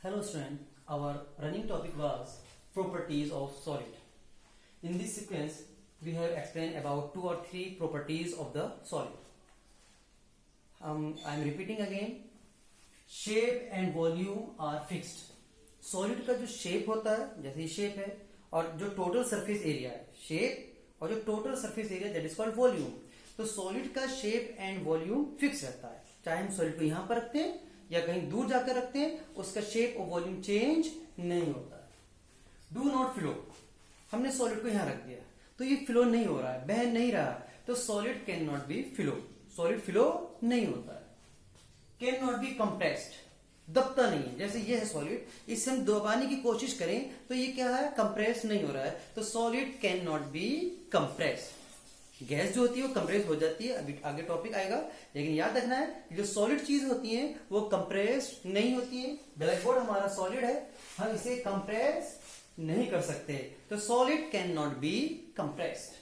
Hello student, our running topic was properties of solid. In this sequence, we have explained about 2 or 3 properties of the solid. I am repeating again. Shape and volume are fixed. Solid का जो shape होता है, जैसे ये shape है, और जो total surface area है, shape और जो total surface area that is called volume. तो solid का shape and volume fixed रहता है. चाहे हम solid को यहाँ पर रखते हैं या कहीं दूर जाकर रखते हैं, उसका शेप और वॉल्यूम चेंज नहीं होता है. डू नॉट फ्लो, हमने सॉलिड को यहां रख दिया तो ये फ्लो नहीं हो रहा है, बह नहीं रहा, तो solid can not B flow. Solid flow नहीं होता है. कैन नॉट बी कंप्रेस्ड, दबता नहीं है. जैसे ये है सॉलिड, इससे हम दबाने की कोशिश करें तो ये क्या है, कंप्रेस नहीं हो रहा है, तो solid can not be compressed. Gas जो होती है वो कंप्रेस हो जाती है, अभी आगे टॉपिक आएगा, लेकिन याद रखना है कि जो सॉलिड चीज होती है वो कंप्रेस्ड नहीं होती है. ब्लैक बोर्ड हमारा सॉलिड है, हम इसे कंप्रेस नहीं कर सकते, तो solid can not be compressed.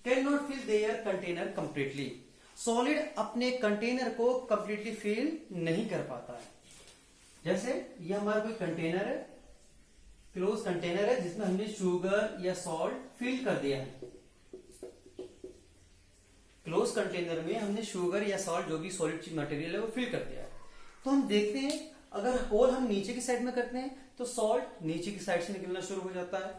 Can not fill their container completely, solid अपने कंटेनर को कंप्लीटली फिल नहीं कर पाता है. जैसे ये हमारा कोई कंटेनर है, क्लोज कंटेनर है, जिसमें हमने शुगर या सॉल्ट फिल कर दिया है. क्लोज कंटेनर में हमने शुगर या सॉल्ट जो भी सॉलिड मटेरियल है वो फिल कर दिया है. तो हम देखते हैं अगर होल हम नीचे की साइड में करते हैं तो सॉल्ट नीचे की साइड से निकलना शुरू हो जाता है.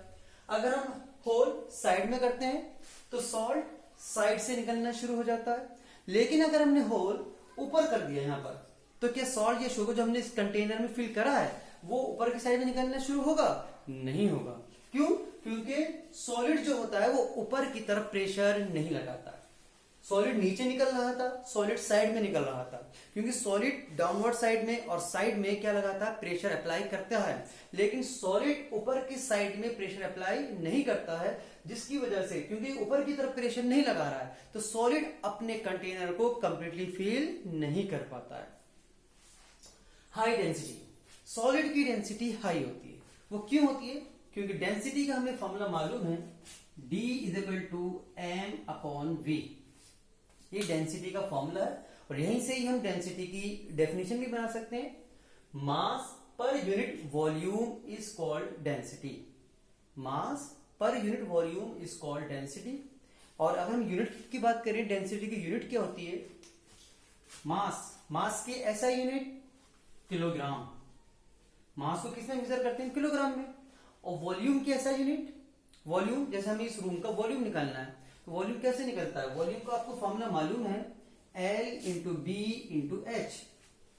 अगर हम होल साइड में करते हैं तो सॉल्ट साइड से निकलना शुरू हो जाता है. लेकिन अगर हमने होल ऊपर कर दिया यहाँ पर, तो क्या सॉल्ट या शुगर जो हमने इस कंटेनर में फिल करा है वो ऊपर की साइड में निकलना शुरू होगा? नहीं होगा. क्यों? क्योंकि सॉलिड जो होता है वो ऊपर की तरफ प्रेशर नहीं लगाता. सॉलिड नीचे निकल रहा था, सॉलिड साइड में निकल रहा था, क्योंकि सॉलिड डाउनवर्ड साइड में और साइड में क्या लगाता है, प्रेशर अप्लाई करता है. लेकिन सॉलिड ऊपर की साइड में प्रेशर अप्लाई नहीं करता है, जिसकी वजह से, क्योंकि ऊपर की तरफ प्रेशर नहीं लगा रहा है, तो सॉलिड अपने कंटेनर को कंप्लीटली फिल नहीं कर पाता है. हाई डेंसिटी, सॉलिड की डेंसिटी हाई होती है. वो क्यों होती है? क्योंकि डेंसिटी का हमें फॉर्मूला मालूम है, D = m/v. ये डेंसिटी का फॉर्मूला है और यहीं से ही हम डेंसिटी की डेफिनेशन भी बना सकते हैं. Mass per unit volume is called density. Mass per unit volume is called density. और अगर हम यूनिट की बात करें, डेंसिटी की यूनिट क्या होती है? मास के ऐसा यूनिट किलोग्राम. मास को किसमें मेजर करते हैं? किलोग्राम में. और वॉल्यूम की ऐसा यूनिट, वॉल्यूम जैसे हमें इस रूम का वॉल्यूम निकालना है, तो वॉल्यूम कैसे निकलता है? वॉल्यूम का आपको फॉर्मूला मालूम है, L/B/H,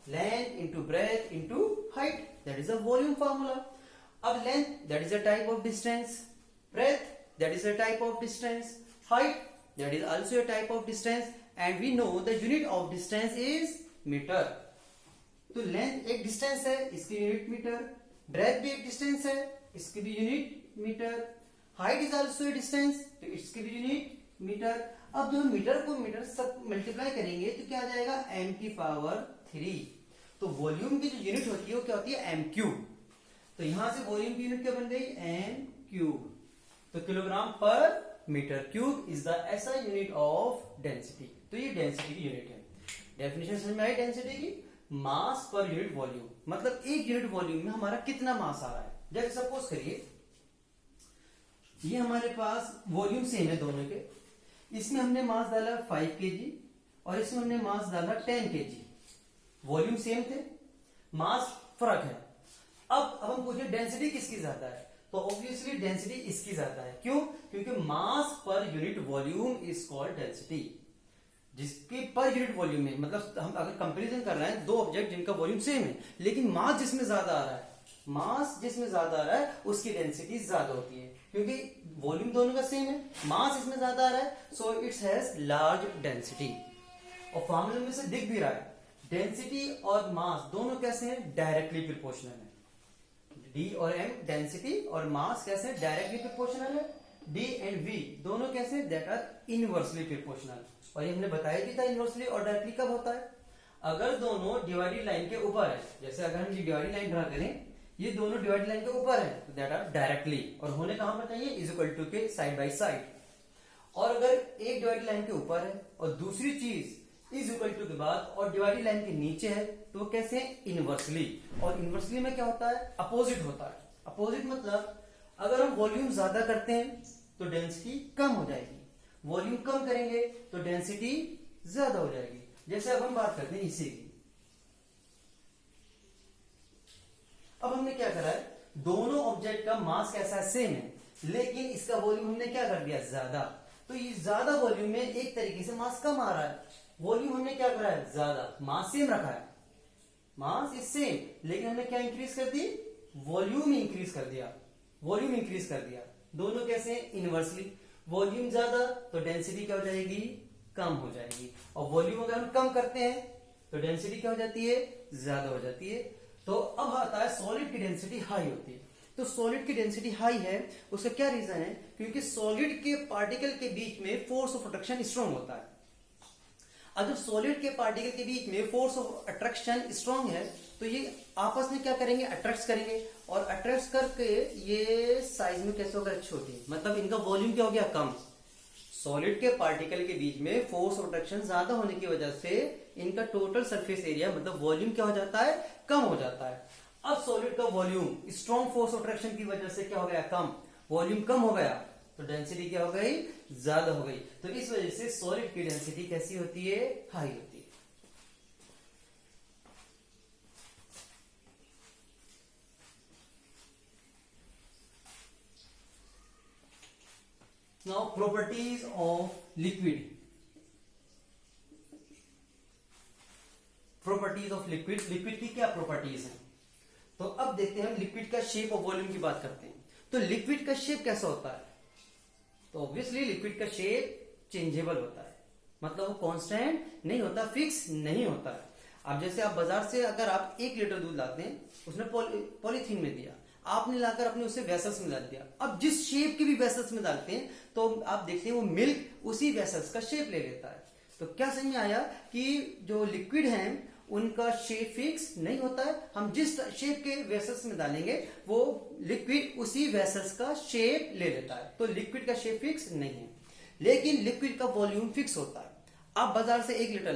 length into breadth into height, that is a volume formula. अब length that is a type of distance, breadth that is a type of distance, height that is also a type of distance, and we know the unit of distance is metre. तो length एक distance है, इसकी unit metre. Breath भी एक distance है, इसकी भी unit metre. Height is also a distance, तो इसकी भी यूनिट मीटर. अब जो मीटर को मीटर सब मल्टीप्लाई करेंगे तो क्या आ जाएगा? m⁻3. तो वॉल्यूम की जो यूनिट होती है वो क्या होती है? m³. तो यहां से वॉल्यूम की यूनिट क्या बन गई? m³. तो किलोग्राम पर मीटर क्यूब इज द ऐसा यूनिट ऑफ डेंसिटी. तो ये डेंसिटी की यूनिट है. डेफिनेशन समझ में आई डेंसिटी की? मास पर यूनिट वॉल्यूम, मतलब एक यूनिट वॉल्यूम में हमारा कितना मास आ रहा है. जैसे सपोज करिए ये हमारे पास वॉल्यूम सेम है दोनों के, इसमें हमने मास डाला 5 kg और इसमें हमने मास डाला 10 kg. वॉल्यूम सेम थे, मास फर्क है. अब हम पूछे डेंसिटी किसकी ज्यादा है, तो ऑब्वियसली डेंसिटी इसकी ज्यादा है. क्यों? क्योंकि mass per unit volume is called density. जिसके पर यूनिट वॉल्यूम में, मतलब हम अगर कंपैरिजन कर रहे हैं दो ऑब्जेक्ट जिनका वॉल्यूम सेम है, लेकिन मास जिसमें ज्यादा आ रहा है, मास जिसमें ज्यादा आ रहा है उसकी डेंसिटी ज्यादा होती है. क्योंकि वॉल्यूम दोनों का सेम है, मास इसमें ज्यादा आ रहा है, so it's has large density. और फॉर्मूले में से दिख भी रहा है, डेंसिटी और मास दोनों कैसे हैं? डायरेक्टली प्रोपोर्शनल है. D और M डेंसिटी और मास कैसे हैं? डायरेक्टली प्रोपोर्शनल है. D एंड V दोनों कैसे? That are inversely proportional. और ये हमने बताया भी था इनवर्सली और डायरेक्टली कब होता है? अगर दोनों डिवाइडेड लाइन के ऊपर है. जैसे अगर हम डिवाइडेड लाइन ड्रा करें, ये दोनों डिवाइडेड लाइन के ऊपर है, तो दैट आर डायरेक्टली. और होने कहां पर चाहिए? इज इक्वल टू के साइड बाय साइड. और अगर एक डिवाइडेड लाइन के ऊपर है और दूसरी चीज इज इक्वल टू के बाद और डिवाइडेड लाइन के नीचे है तो वो कैसे इनवर्सली, और इनवर्सली में क्या होता है, अपोजिट होता है। अपोजिट मतलब अगर हम वॉल्यूम ज्यादा करते हैं तो डेंसिटी कम हो जाएगी, वॉल्यूम कम करेंगे तो डेंसिटी ज्यादा हो जाएगी। जैसे अब हम बात करते हैं इसी की, अब हमने क्या करा है, दोनों ऑब्जेक्ट का मास कैसा है, सेम है, लेकिन इसका वॉल्यूम हमने क्या कर दिया, ज्यादा। तो ये ज्यादा वॉल्यूम में एक तरीके से मास कम आ रहा है, वॉल्यूम हमने क्या करा है, ज्यादा, मास सेम रखा है, मास इज सेम, लेकिन हमने क्या इंक्रीज कर दी, वॉल्यूम इंक्रीज कर दिया, वॉल्यूम इंक्रीज कर दिया। दोनों कैसे, इनवर्सली, वॉल्यूम ज्यादा तो डेंसिटी क्या हो जाएगी, कम हो जाएगी, और वॉल्यूम अगर हम कम करते हैं तो डेंसिटी क्या हो जाती है, ज्यादा हो जाती है। तो अब आता है सॉलिड की डेंसिटी हाई होती है। तो सॉलिड की डेंसिटी हाई है, उसका क्या रीजन है, क्योंकि सॉलिड के पार्टिकल के बीच में फोर्स ऑफ अट्रैक्शन स्ट्रांग होता है। अब जब सॉलिड के पार्टिकल के बीच में फोर्स ऑफ अट्रैक्शन स्ट्रांग है तो ये आपस में क्या करेंगे, अट्रैक्ट करेंगे, और अट्रैक्ट करके ये साइज में कैसे होगा, छोटी, मतलब इनका वॉल्यूम क्या हो गया, कम। सॉलिड के पार्टिकल के बीच में फोर्स ऑफ अट्रैक्शन ज्यादा होने की वजह से इनका टोटल सरफेस एरिया मतलब वॉल्यूम क्या हो जाता है, कम हो जाता है। अब सॉलिड का volume strong force of attraction की वजह से क्या हो गया, कम, वॉल्यूम कम हो गया तो डेंसिटी क्या हो गई, ज्यादा हो गई। तो इस वजह से सॉलिड की डेंसिटी कैसी होती है, हाई होती है। Now properties of liquid. Properties of liquid. Liquid की क्या प्रॉपर्टीज हैं, तो अब देखते हैं हम लिक्विड का शेप और वॉल्यूम की बात करते हैं। तो लिक्विड का शेप कैसा होता है, तो ऑब्वियसली लिक्विड का शेप चेंजेबल होता है, मतलब वो कांस्टेंट नहीं होता, फिक्स नहीं होता है। अब जैसे आप बाजार से अगर आप 1 लीटर दूध लाते हैं, उसने पॉलीथीन में दिया, आपने लाकर अपने उसे वेसल्स में डाल दिया। अब जिस शेप के भी वेसल्स में डालते हैं तो आप देखते हैं वो मिल्क उसी वेसल्स का शेप ले लेता है। तो क्या समझ में आया कि जो लिक्विड है उनका शेप फिक्स नहीं होता है, हम जिस शेप के वेसल्स में डालेंगे वो लिक्विड उसी वेसल्स का शेप ले लेता है। तो लिक्विड का शेप फिक्स नहीं है, लेकिन लिक्विड का वॉल्यूम फिक्स होता है। आप बाजार से 1 लीटर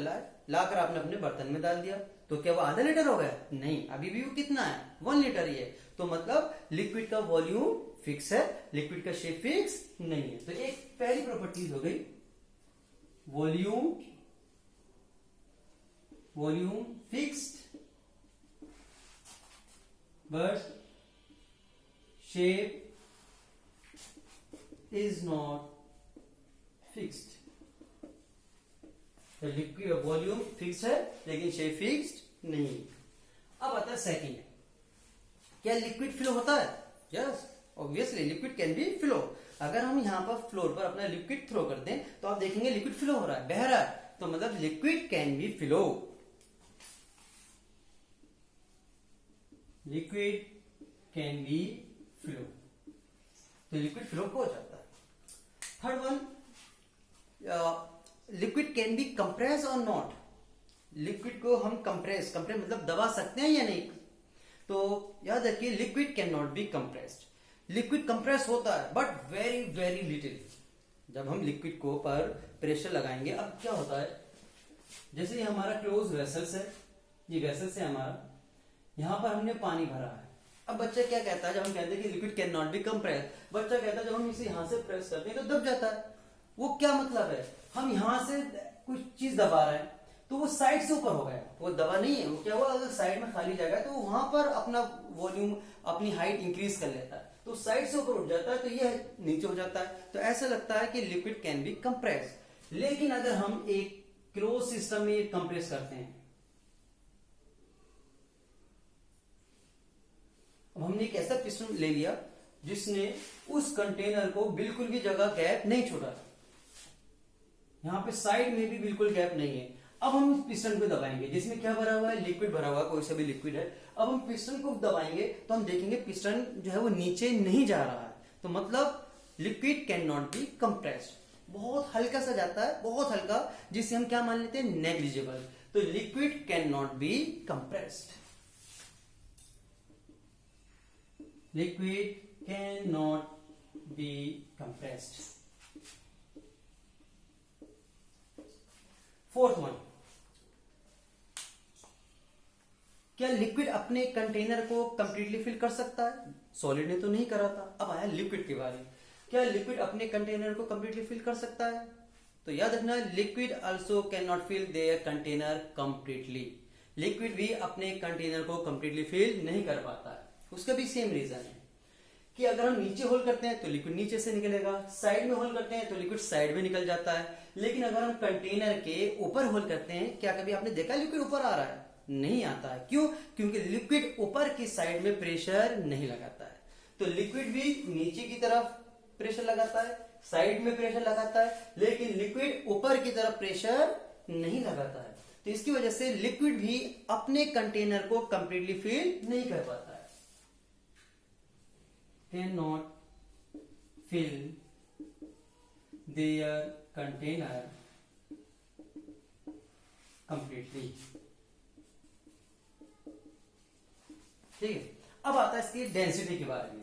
लाकर आपने अपने बर्तन में डाल दिया, तो क्या वो आधा लीटर हो गया, नहीं, अभी भी वो कितना है, 1 लीटर ही है। तो मतलब लिक्विड का वॉल्यूम फिक्स है, लिक्विड का शेप फिक्स नहीं है। तो एक पहली प्रॉपर्टीज हो गई, volume fixed but shape is not fixed. Liquid volume fix है लेकिन शेप फिक्स्ड नहीं है। अब आता है सेकंड, क्या लिक्विड फ्लो होता है, yes obviously liquid can be flow. अगर हम यहां पर फ्लोर पर अपना लिक्विड थ्रो कर दें तो आप देखेंगे लिक्विड फ्लो हो रहा है, बह रहा है, तो मतलब liquid can be flow, liquid can be flow, तो लिक्विड फ्लो हो जाता है। Third one, liquid can be compress और नॉट। लिक्विड को हम कंप्रेस मतलब दबा सकते हैं या नहीं, तो याद रखिए liquid can not be compressed. Liquid compress होता है बट वेरी वेरी लिटिल। जब हम लिक्विड को पर प्रेशर लगाएंगे, अब क्या होता है, जैसे ये हमारा क्लोज वेसल्स है, ये वेसल्स है हमारा, यहां पर हमने पानी भरा है। अब बच्चा क्या कहता है, जब हम कहते हैं कि liquid can not B compress, बच्चा कहता है जब हम इसे यहां से प्रेस करते हैं तो दब जाता है। वो क्या मतलब है, हम यहां से कुछ चीज दबा रहे हैं तो वो साइड से ऊपर हो गया, वो दबा नहीं है, वो क्या हुआ, अगर साइड में खाली जगह है तो वहां पर अपना वॉल्यूम अपनी हाइट इंक्रीज कर लेता है, तो साइड से ऊपर उठ जाता है तो ये नीचे हो जाता है। तो ऐसा लगता है कि लिक्विड कैन बी कंप्रेस। लेकिन अगर हम एक क्लोज सिस्टम में कंप्रेस करते हैं, अब हमने एक ऐसा पिस्टन ले लिया जिसने उस कंटेनर को बिल्कुल भी जगह गैप नहीं छोड़ा, यहां पे साइड में भी बिल्कुल गैप नहीं है। अब हम इस पिस्टन को दबाएंगे जिसमें क्या भरा हुआ है, लिक्विड भरा हुआ है, कोई सा भी लिक्विड है। अब हम पिस्टन को दबाएंगे तो हम देखेंगे पिस्टन जो है वो नीचे नहीं जा रहा है, तो मतलब liquid can not be compressed. बहुत हल्का सा जाता है, बहुत हल्का, जिसे हम क्या मान लेते हैं, नेग्लिजिबल। तो liquid can not be compressed, liquid can not be compressed. Fourth one, क्या लिक्विड अपने कंटेनर को कंप्लीटली फिल कर सकता है? सॉलिड ने तो नहीं करा था। अब आया लिक्विड के बारे में, क्या लिक्विड अपने कंटेनर को कंप्लीटली फिल कर सकता है? तो याद रखना, liquid also can not fill their container completely. Liquid भी अपने कंटेनर को कंप्लीटली फिल नहीं कर पाता है। उसका भी सेम रीजन है कि अगर हम नीचे होल करते हैं तो लिक्विड नीचे से निकलेगा, साइड में होल करते हैं तो लिक्विड साइड में निकल जाता है। लेकिन अगर हम कंटेनर के ऊपर होल करते हैं, क्या कभी आपने देखा लिक्विड ऊपर आ रहा है? नहीं आता है। क्यों? क्योंकि लिक्विड ऊपर की साइड में प्रेशर नहीं लगाता है। तो लिक्विड भी नीचे की तरफ प्रेशर लगाता है, साइड में प्रेशर लगाता है, लेकिन लिक्विड ऊपर की तरफ प्रेशर नहीं लगाता है। तो इसकी वजह से लिक्विड भी अपने कंटेनर को कंप्लीटली फिल नहीं कर पाता है। Can not fill their container completely. ठीक है, अब आता है इसकी डेंसिटी के बारे में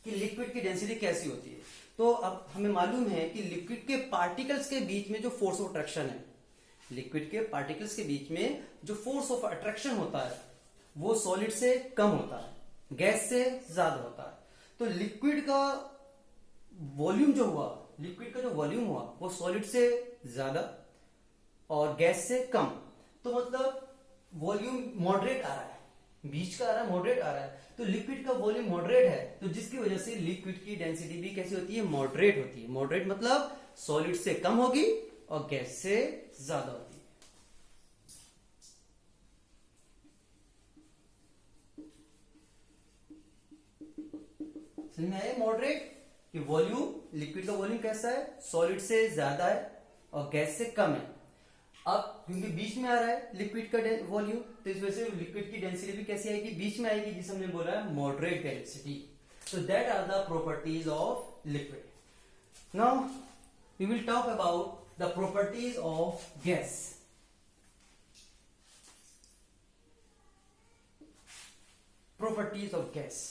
कि लिक्विड की डेंसिटी कैसी होती है। तो अब हमें मालूम है कि लिक्विड के पार्टिकल्स के बीच में जो फोर्स ऑफ अट्रैक्शन है, लिक्विड के पार्टिकल्स के बीच में जो फोर्स ऑफ अट्रैक्शन होता है वो सॉलिड से कम होता है, गैस से ज्यादा होता है। तो लिक्विड का वॉल्यूम जो हुआ, लिक्विड का जो वॉल्यूम हुआ वो सॉलिड से ज्यादा और गैस से कम। तो मतलब वॉल्यूम मॉडरेट आ रहा है, बीच का आ रहा है, मॉडरेट आ रहा है। तो लिक्विड का वॉल्यूम मॉडरेट है, तो जिसकी वजह से लिक्विड की डेंसिटी भी कैसी होती है? मॉडरेट होती है। मॉडरेट मतलब सॉलिड से कम होगी और गैस से ज्यादा होती है। समझ में आया? मॉडरेट कि वॉल्यूम, लिक्विड का वॉल्यूम कैसा है? सॉलिड से ज्यादा है और गैस से कम है। अब क्योंकि बीच में आ रहा है लिक्विड का वॉल्यूम, तो इस वजह से लिक्विड की डेंसिटी भी कैसी आएगी? बीच में आएगी, जिसे हमने बोला है moderate density. So that are the properties of liquid. Now we will talk about the properties of gas. Properties of gas.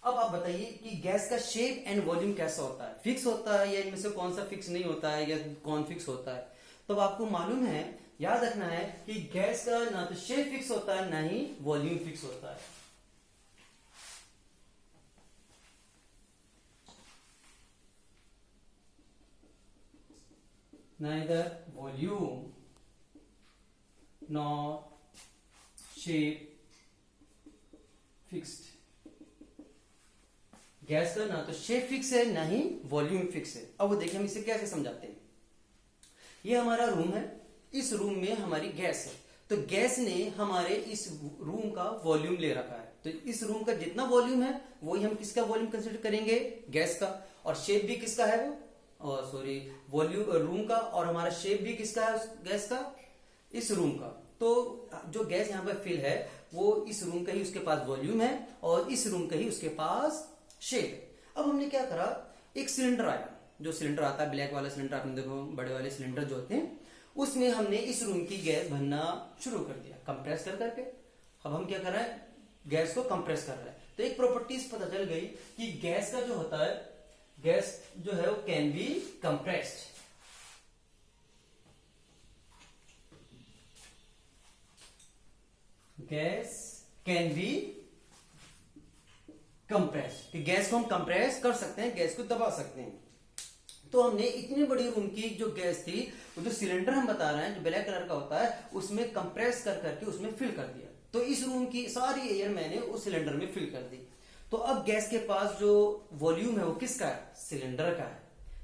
अब आप बताइए कि गैस का शेप एंड वॉल्यूम कैसा होता है? फिक्स होता है या इनमें से कौन सा फिक्स नहीं होता है या कौन फिक्स होता है? तो आपको मालूम है, याद रखना है कि गैस का ना तो शेप फिक्स होता है ना ही वॉल्यूम फिक्स होता है। neither volume nor shape fixed। Gas का ना तो शेप फिक्स है ना ही वॉल्यूम फिक्स है। अब वो देखिए हम इसे कैसे समझाते हैं। ये हमारा रूम है, इस रूम में हमारी गैस है, तो गैस ने हमारे इस रूम का वॉल्यूम ले रखा है। तो इस रूम का जितना वॉल्यूम है वही हम किसका वॉल्यूम कंसीडर करेंगे? गैस का। और शेप भी किसका है? वो सॉरी, वॉल्यूम रूम का, और हमारा शेप भी किसका है? गैस का, इस रूम का। तो जो गैस यहाँ पे फिल है वो इस रूम का ही उसके पास वॉल्यूम है और इस रूम का ही उसके पास शेप है। अब हमने क्या करा, एक सिलेंडर आया, जो सिलेंडर आता है ब्लैक वाला सिलेंडर, आपने देखो बड़े वाले सिलेंडर जो होते हैं, उसमें हमने इस रूम की गैस भरना शुरू कर दिया कंप्रेस कर करके। अब हम क्या कर रहे हैं? गैस को कंप्रेस कर रहे हैं। तो एक प्रॉपर्टीज पता चल गई कि गैस का जो होता है, गैस जो है वो can be compressed. Gas can B compress, कि गैस को हम कंप्रेस कर सकते हैं, गैस को दबा सकते हैं। तो हमने इतनी बड़ी रूम की जो गैस थी, वो जो सिलेंडर हम बता रहे हैं जो ब्लैक कलर का होता है, उसमें कंप्रेस कर करके उसमें फिल कर दिया। तो इस रूम की सारी एयर मैंने उस सिलेंडर में फिल कर दी। तो अब गैस के पास जो वॉल्यूम है वो किसका है? सिलेंडर का है।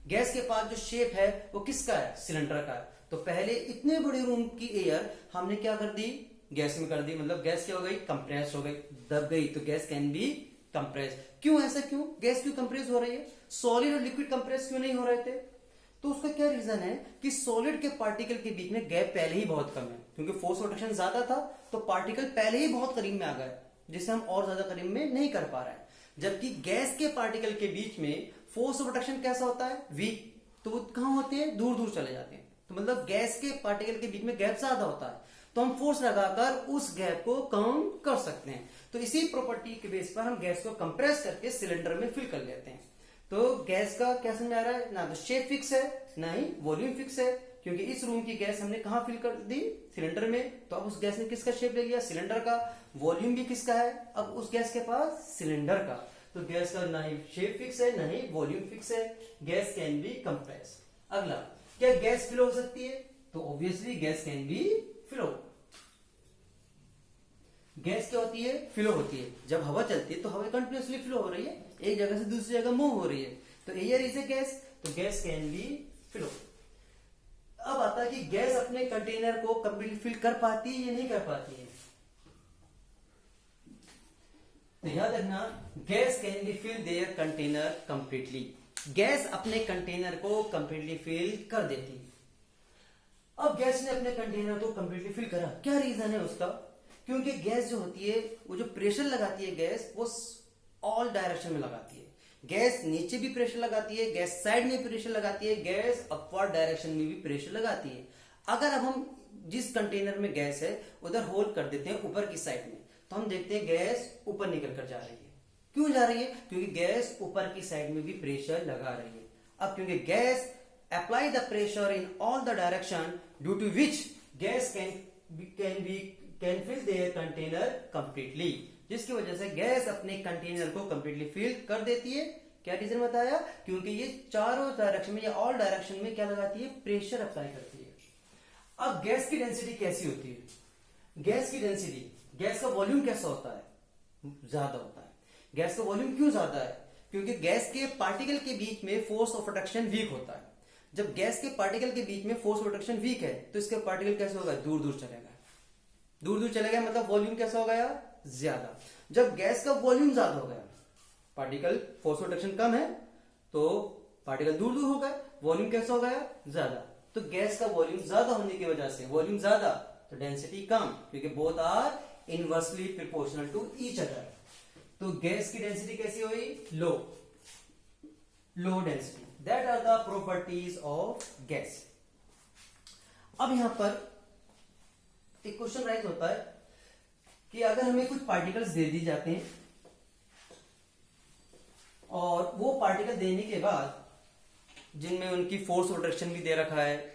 गैस के पास जो शेप है वो किसका है? सिलेंडर का है। तो पहले इतने बड़ी रूम की एयर हमने क्या कर दी? गैस में कर दी। मतलब गैस क्या हो गई? कंप्रेस हो गई, दब गई। तो गैस कैन बी कंप्रेस। क्यों ऐसा? क्यों गैस क्यों कंप्रेस हो रही है? सॉलिड और लिक्विड कंप्रेस क्यों नहीं हो रहे थे? तो उसका क्या रीजन है कि सॉलिड के पार्टिकल के बीच में गैप पहले ही बहुत कम है, क्योंकि फोर्स ऑफ अट्रैक्शन ज्यादा था, तो पार्टिकल पहले ही बहुत करीब में आ गए, जिसे हम और ज्यादा करीब में नहीं कर पा रहे हैं। जबकि गैस के पार्टिकल के बीच में फोर्स ऑफ अट्रैक्शन कैसा होता है? वीक। तो वो कहां होते हैं? दूर दूर चले जाते हैं। तो मतलब गैस के पार्टिकल के बीच में गैप ज्यादा होता है, तो हम फोर्स लगाकर उस गैप को कम कर सकते हैं। तो इसी प्रॉपर्टी के बेस पर हम गैस को कंप्रेस करके सिलेंडर में फिल कर लेते हैं। तो गैस का क्या समझ आ रहा है? ना तो शेप फिक्स है ना ही वॉल्यूम फिक्स है, क्योंकि इस रूम की गैस हमने कहाँ फिल कर दी, सिलेंडर में, तो अब उस गैस ने किसका शेप ले लिया, सिलेंडर का। वॉल्यूम भी किसका है, अब उस गैस के पास, सिलेंडर का। तो गैस का ना ही शेप फिक्स है, ना ही वॉल्यूम फिक्स है। Gas can B compress. अगला, क्या गैस फ्लो हो सकती है, तो obviously gas can B flow. Gas क्या होती है, फ्लो होती है। जब हवा चलती है तो हवा कंटिन्यूअसली फ्लो हो रही है, एक जगह से दूसरी जगह मूव हो रही है, तो एयर इज ए गैस, तो गैस कैन बी फ्लो। अब आता है कि गैस अपने कंटेनर को कंप्लीटली फिल कर पाती है या नहीं कर पाती है। तो याद रखना, gas can be fill their container completely. Gas अपने कंटेनर को कंप्लीटली फिल कर देती है। अब गैस ने अपने कंटेनर को कंप्लीटली फिल करा, क्या रीजन है उसका, क्योंकि गैस जो होती है वो जो प्रेशर लगाती है गैस, वो ऑल डायरेक्शन में लगाती है। गैस नीचे भी प्रेशर लगाती है, गैस साइड में प्रेशर लगाती है, गैस अपवर्ड डायरेक्शन में भी प्रेशर लगाती है। अगर अब हम जिस कंटेनर में गैस है उधर होल्ड कर देते हैं ऊपर की साइड में, तो हम देखते हैं गैस ऊपर निकल कर जा रही है। क्यों जा रही है, क्योंकि गैस ऊपर की साइड में भी प्रेशर लगा रही है। अब क्योंकि gas apply the pressure in all the direction due to which gas can fill their container completely, जिसकी वजह से गैस अपने कंटेनर को कंप्लीटली फिल कर देती है। क्या रीजन बताया, क्योंकि ये चारों डायरेक्शन में या ऑल डायरेक्शन में क्या लगाती है, प्रेशर अप्लाई करती है। अब गैस की डेंसिटी कैसी होती है, गैस की डेंसिटी, गैस का वॉल्यूम कैसा होता है, ज्यादा होता है। गैस का वॉल्यूम क्यों ज्यादा है, क्योंकि गैस के पार्टिकल के बीच में फोर्स ऑफ अट्रैक्शन वीक होता है। जब गैस के पार्टिकल के बीच में फोर्स ऑफ अट्रैक्शन वीक है तो इसका पार्टिकल कैसे होगा, दूर दूर चलेगा। दूर दूर चलेगा मतलब वॉल्यूम कैसा हो गया, ज्यादा। जब गैस का वॉल्यूम ज्यादा हो गया, पार्टिकल फोर्स ऑफ अट्रैक्शन कम है तो पार्टिकल दूर दूर हो गए, वॉल्यूम कैसा हो गया, ज्यादा। तो गैस का वॉल्यूम ज्यादा होने की वजह से, वॉल्यूम ज्यादा तो डेंसिटी कम, क्योंकि both are inversely proportional to each other. तो गैस की डेंसिटी कैसी हुई, low, low density. That are the properties of gas. अब यहां पर एक क्वेश्चन राइज होता है कि अगर हमें कुछ पार्टिकल्स दे दी जाते हैं और वो पार्टिकल देने के बाद जिनमें उनकी फोर्स ऑफ अट्रैक्शन भी दे रखा है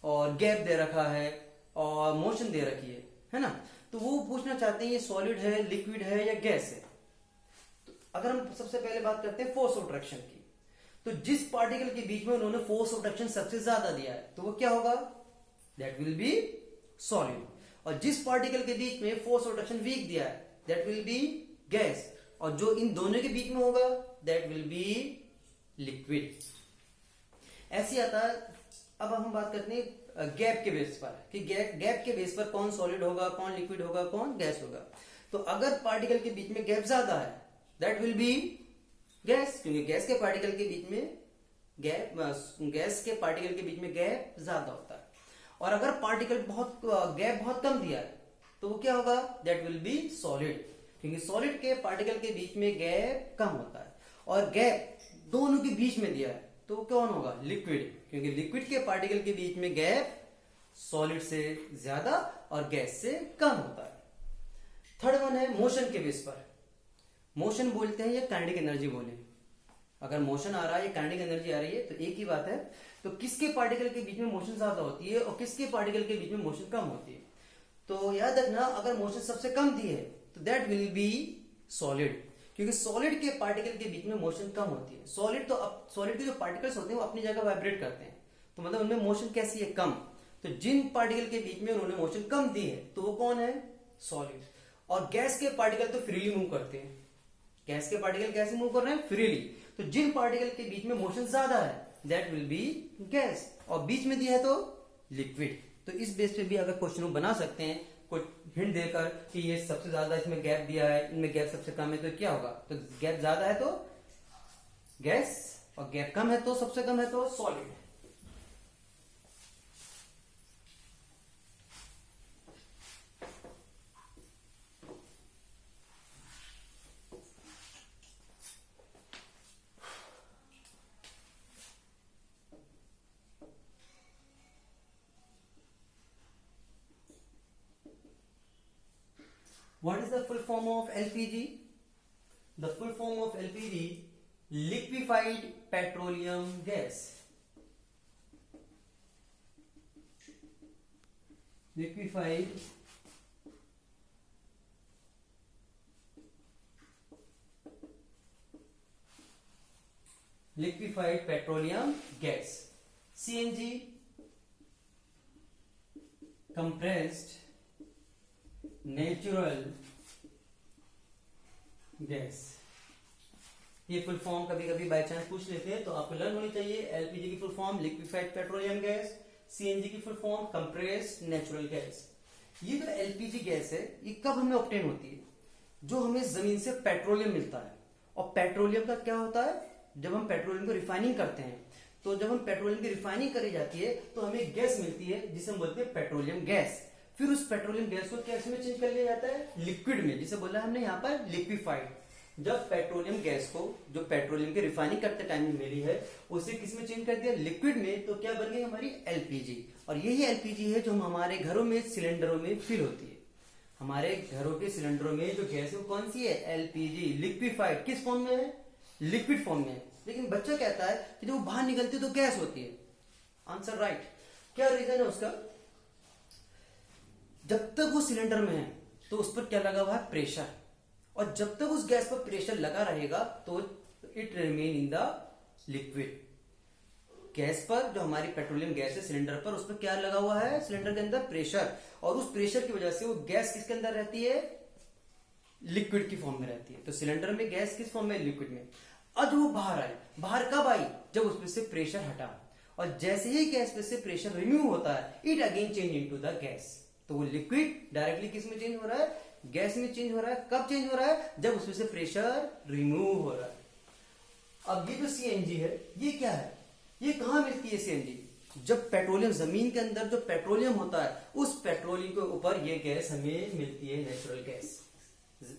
और गैप दे रखा है और मोशन दे रखी है ना, तो वो पूछना चाहते हैं ये सॉलिड है, लिक्विड है या गैस है। तो अगर हम सबसे पहले बात करते हैं फोर्स ऑफ अट्रैक्शन की, तो जिस पार्टिकल के बीच में उन्होंने फोर्स ऑफ अट्रैक्शन सबसे ज्यादा दिया है तो वो क्या होगा, दैट विल बी सॉलिड। और जिस पार्टिकल के बीच में फोर्स ऑफ अट्रैक्शन वीक दिया है दैट विल बी गैस। और जो इन दोनों के बीच में होगा दैट विल बी लिक्विड। ऐसे आता है। अब हम बात करते हैं गैप के बेस पर कि गैप के बेस पर कौन सॉलिड होगा, कौन लिक्विड होगा, कौन गैस होगा। तो अगर पार्टिकल के बीच में गैप ज्यादा है दैट विल बी गैस, क्योंकि गैस के पार्टिकल के बीच में गैस के पार्टिकल के बीच में गैप ज्यादा होता है। और अगर पार्टिकल गैप बहुत कम दिया है तो वो क्या होगा, दैट विल बी सॉलिड, क्योंकि सॉलिड के पार्टिकल के बीच में गैप कम होता है। और गैप दोनों के बीच में दिया है तो वो कौन होगा, लिक्विड, क्योंकि लिक्विड के पार्टिकल के बीच में गैप सॉलिड से ज्यादा और गैस से कम होता है। थर्ड वन है मोशन के बेस पर। मोशन बोलते हैं या काइनेटिक एनर्जी बोले, अगर मोशन आ रहा है या काइनेटिक एनर्जी आ रही है तो एक ही बात है। तो किसके पार्टिकल के बीच में मोशन ज्यादा होती है और किसके पार्टिकल के बीच में मोशन कम होती है। तो याद रखना, अगर मोशन सबसे कम दी है तो दैट विल बी सॉलिड, क्योंकि सॉलिड के पार्टिकल के बीच में मोशन कम होती है। सॉलिड के जो पार्टिकल्स होते हैं वो अपनी जगह वाइब्रेट करते हैं, तो मतलब उनमें मोशन कैसी है, कम। तो जिन पार्टिकल के बीच में उन्होंने मोशन कम दी है तो वो कौन है, सॉलिड। और गैस के पार्टिकल तो फ्रीली मूव करते हैं। गैस के पार्टिकल कैसे मूव कर रहे हैं, फ्रीली। तो जिन पार्टिकल के बीच में मोशन ज्यादा है दैट विल बी गैस, और बीच में दिया है तो लिक्विड। तो इस बेस पे भी अगर क्वेश्चन बना सकते हैं कुछ हिंट देकर कि ये सबसे ज्यादा इसमें गैप दिया है, इनमें गैप सबसे कम है, तो क्या होगा, तो गैप ज्यादा है तो गैस और गैप कम है तो सबसे कम है तो solid. What is the full form of LPG? The full form of LPG, liquefied petroleum gas. Liquefied liquefied petroleum gas, CNG, compressed natural gas। ये फुल फॉर्म कभी कभी बाय चांस पूछ लेते हैं तो आपको लर्न होनी चाहिए। एलपीजी की full form liquefied petroleum gas, CNG की full form compressed natural gas. ये जो एलपीजी गैस है ये कब हमें ऑब्टेन होती है? जो हमें जमीन से पेट्रोलियम मिलता है। और पेट्रोलियम का क्या होता है? जब हम पेट्रोलियम को रिफाइनिंग करते हैं तो जब हम पेट्रोलियम की रिफाइनिंग करी जाती है तो हमें गैस मिलती है जिसे हम बोलते हैं पेट्रोलियम गैस। फिर उस पेट्रोलियम गैस को कैसे में चेंज कर लिया जाता है? लिक्विड में, जिसे बोला हमने यहाँ पर लिक्विफाइड। जब पेट्रोलियम गैस को जो पेट्रोलियम की रिफाइनिंग करते टाइम में मिली है उसे किस में चेंज कर दिया? लिक्विड में। तो क्या बन गई हमारी एलपीजी। और यही एलपीजी है जो हमारे घरों में सिलेंडरों में फिल होती है। हमारे घरों के सिलेंडरों में जो गैस है वो कौन सी है? एलपीजी। लिक्विफाइड किस फॉर्म में है? लिक्विड फॉर्म में है। लेकिन बच्चा कहता है कि जब वो बाहर निकलती है तो गैस होती है। Answer right. क्या रीजन है उसका? जब तक वो सिलेंडर में है तो उस पर क्या लगा हुआ है? प्रेशर। और जब तक उस गैस पर प्रेशर लगा रहेगा तो it remain in the liquid. Gas पर, जो हमारी पेट्रोलियम गैस है सिलेंडर पर, उस पर क्या लगा हुआ है? सिलेंडर के अंदर प्रेशर। और उस प्रेशर की वजह से वो गैस किसके अंदर रहती है? लिक्विड की फॉर्म में रहती है। तो सिलेंडर में गैस किस फॉर्म में? लिक्विड में। अब वो बाहर आई, बाहर कब आई? जब उसमें से प्रेशर हटा। और जैसे ही गैस में से प्रेशर रिमूव होता है it again change into the gas. तो वो लिक्विड डायरेक्टली किस में चेंज हो रहा है? गैस में चेंज हो रहा है। कब चेंज हो रहा है? जब उसमें से प्रेशर रिमूव हो रहा है। अब ये जो सीएनजी है ये क्या है? ये कहां मिलती है सीएनजी? जब पेट्रोलियम, जमीन के अंदर जो पेट्रोलियम होता है उस पेट्रोलियम के ऊपर ये गैस हमें मिलती है, नेचुरल गैस।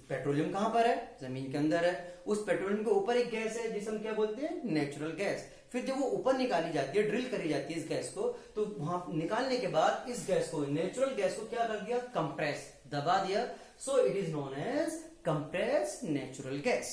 पेट्रोलियम कहां पर है? जमीन के अंदर है। उस पेट्रोलियम के ऊपर एक गैस है जिसे हम क्या बोलते हैं? Natural gas. फिर जब वो ऊपर निकाली जाती है, ड्रिल करी जाती है इस गैस को, तो वहां निकालने के बाद इस गैस को, नेचुरल गैस को क्या कर दिया? कंप्रेस, दबा दिया। So it is known as compressed natural gas.